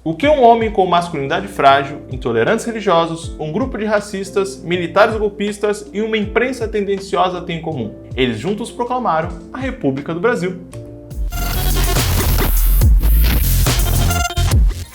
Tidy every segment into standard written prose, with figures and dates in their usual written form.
O que um homem com masculinidade frágil, intolerantes religiosos, um grupo de racistas, militares golpistas e uma imprensa tendenciosa têm em comum? Eles juntos proclamaram a República do Brasil.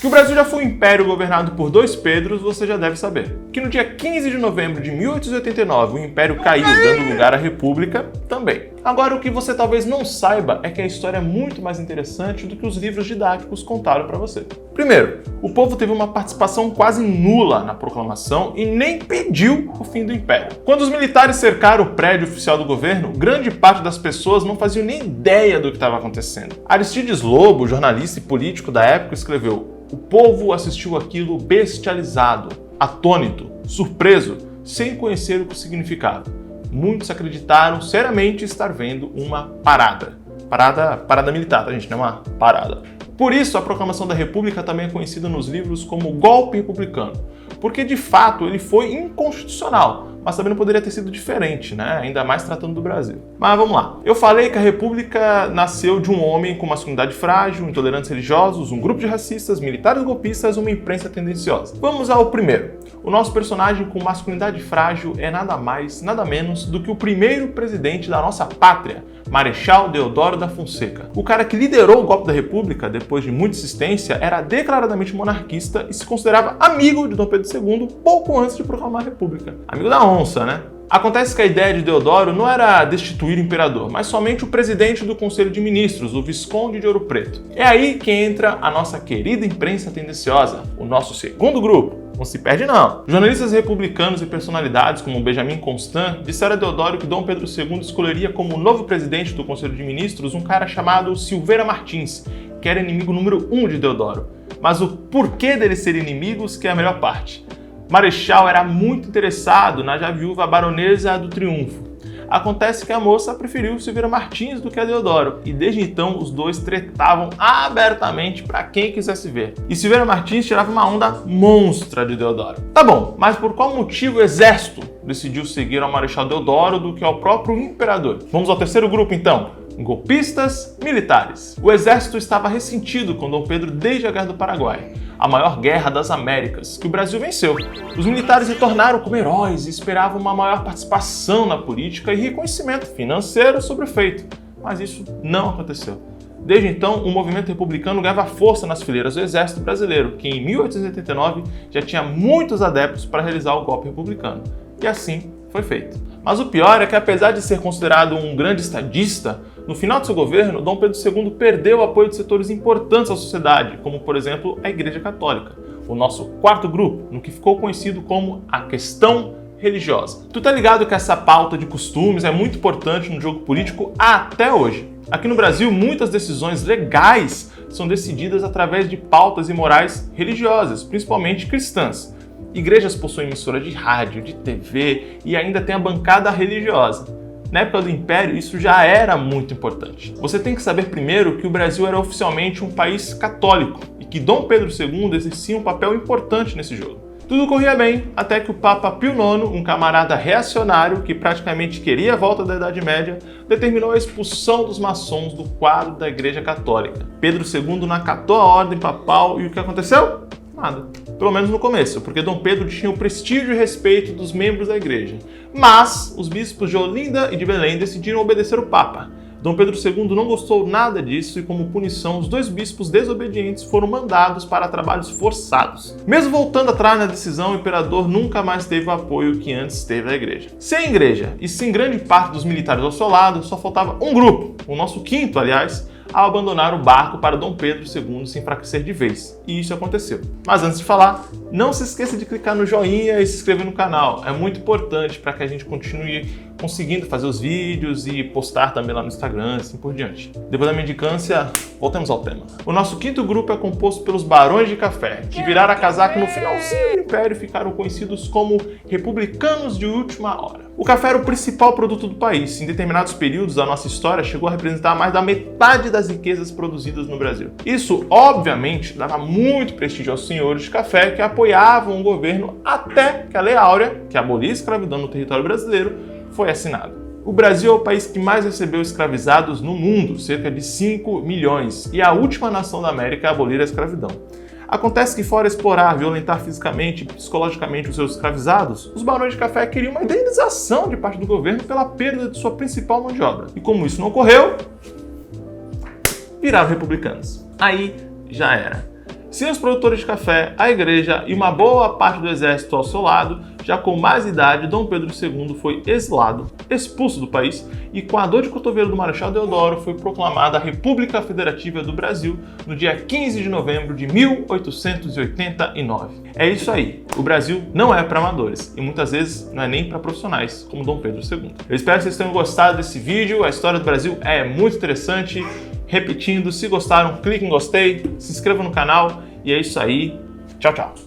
Que o Brasil já foi um império governado por dois Pedros, você já deve saber. Que no dia 15 de novembro de 1889 o império caiu, dando lugar à república, também. Agora, o que você talvez não saiba é que a história é muito mais interessante do que os livros didáticos contaram para você. Primeiro, o povo teve uma participação quase nula na proclamação e nem pediu o fim do império. Quando os militares cercaram o prédio oficial do governo, grande parte das pessoas não faziam nem ideia do que estava acontecendo. Aristides Lobo, jornalista e político da época, escreveu: "O povo assistiu aquilo bestializado, atônito, surpreso, sem conhecer o que significava. Muitos acreditaram seriamente estar vendo uma parada." Parada militar, tá, gente? Não é uma parada. Por isso, a proclamação da República também é conhecida nos livros como golpe republicano, porque de fato ele foi inconstitucional, mas também não poderia ter sido diferente, né? Ainda mais tratando do Brasil. Mas vamos lá. Eu falei que a República nasceu de um homem com masculinidade frágil, intolerantes religiosos, um grupo de racistas, militares golpistas e uma imprensa tendenciosa. Vamos ao primeiro. O nosso personagem com masculinidade frágil é nada mais, nada menos do que o primeiro presidente da nossa pátria, Marechal Deodoro da Fonseca. O cara que liderou o golpe da República, depois de muita insistência, era declaradamente monarquista e se considerava amigo de Dom Pedro II pouco antes de proclamar a República. Amigo da onça, né? Acontece que a ideia de Deodoro não era destituir o imperador, mas somente o presidente do Conselho de Ministros, o Visconde de Ouro Preto. É aí que entra a nossa querida imprensa tendenciosa, o nosso segundo grupo. Não se perde não. Jornalistas republicanos e personalidades como Benjamin Constant disseram a Deodoro que Dom Pedro II escolheria como novo presidente do Conselho de Ministros um cara chamado Silveira Martins, que era inimigo número 1 de Deodoro. Mas o porquê deles serem inimigos que é a melhor parte. Marechal era muito interessado na já viúva baronesa do Triunfo. Acontece que a moça preferiu Silveira Martins do que a Deodoro, e desde então os dois tretavam abertamente para quem quisesse ver. E Silveira Martins tirava uma onda monstra de Deodoro. Tá bom, mas por qual motivo o exército decidiu seguir ao Marechal Deodoro do que ao próprio imperador? Vamos ao terceiro grupo então. Golpistas militares. O exército estava ressentido com Dom Pedro desde a Guerra do Paraguai, a maior guerra das Américas, que o Brasil venceu. Os militares retornaram como heróis e esperavam uma maior participação na política e reconhecimento financeiro sobre o feito. Mas isso não aconteceu. Desde então, o movimento republicano ganhava força nas fileiras do exército brasileiro, que em 1889 já tinha muitos adeptos para realizar o golpe republicano. E assim foi feito. Mas o pior é que, apesar de ser considerado um grande estadista, no final de seu governo, Dom Pedro II perdeu o apoio de setores importantes da sociedade, como, por exemplo, a Igreja Católica, o nosso quarto grupo, no que ficou conhecido como a questão religiosa. Tu tá ligado que essa pauta de costumes é muito importante no jogo político até hoje. Aqui no Brasil, muitas decisões legais são decididas através de pautas e morais religiosas, principalmente cristãs. Igrejas possuem emissora de rádio, de TV e ainda tem a bancada religiosa. Na época do Império, isso já era muito importante. Você tem que saber primeiro que o Brasil era oficialmente um país católico e que Dom Pedro II exercia um papel importante nesse jogo. Tudo corria bem até que o Papa Pio IX, um camarada reacionário que praticamente queria a volta da Idade Média, determinou a expulsão dos maçons do quadro da Igreja Católica. Pedro II não acatou a ordem papal e o que aconteceu? Nada. Pelo menos no começo, porque Dom Pedro tinha o prestígio e respeito dos membros da igreja. Mas os bispos de Olinda e de Belém decidiram obedecer o Papa. Dom Pedro II não gostou nada disso e, como punição, os dois bispos desobedientes foram mandados para trabalhos forçados. Mesmo voltando atrás na decisão, o imperador nunca mais teve o apoio que antes teve da igreja. Sem igreja e sem grande parte dos militares ao seu lado, só faltava um grupo, o nosso quinto, aliás, ao abandonar o barco para Dom Pedro II se enfraquecer de vez. E isso aconteceu. Mas antes de falar, não se esqueça de clicar no joinha e se inscrever no canal. É muito importante para que a gente continue conseguindo fazer os vídeos e postar também lá no Instagram, assim por diante. Depois da mendicância, voltemos ao tema. O nosso quinto grupo é composto pelos Barões de Café, que viraram a casaca no finalzinho do Império e ficaram conhecidos como republicanos de última hora. O café era o principal produto do país. Em determinados períodos da nossa história, chegou a representar mais da metade das riquezas produzidas no Brasil. Isso, obviamente, dava muito prestígio aos senhores de café que apoiavam o governo até que a Lei Áurea, que abolia a escravidão no território brasileiro, foi assinada. O Brasil é o país que mais recebeu escravizados no mundo, cerca de 5 milhões, e a última nação da América a abolir a escravidão. Acontece que, fora explorar, violentar fisicamente e psicologicamente os seus escravizados, os barões de café queriam uma indenização de parte do governo pela perda de sua principal mão de obra. E como isso não ocorreu, viraram republicanos. Aí já era. Sem os produtores de café, a igreja e uma boa parte do exército ao seu lado, já com mais idade, Dom Pedro II foi exilado, expulso do país, e com a dor de cotovelo do Marechal Deodoro foi proclamada a República Federativa do Brasil no dia 15 de novembro de 1889. É isso aí, o Brasil não é para amadores, e muitas vezes não é nem para profissionais, como Dom Pedro II. Eu espero que vocês tenham gostado desse vídeo, a história do Brasil é muito interessante. Repetindo, se gostaram, clique em gostei, se inscreva no canal e é isso aí. Tchau, tchau.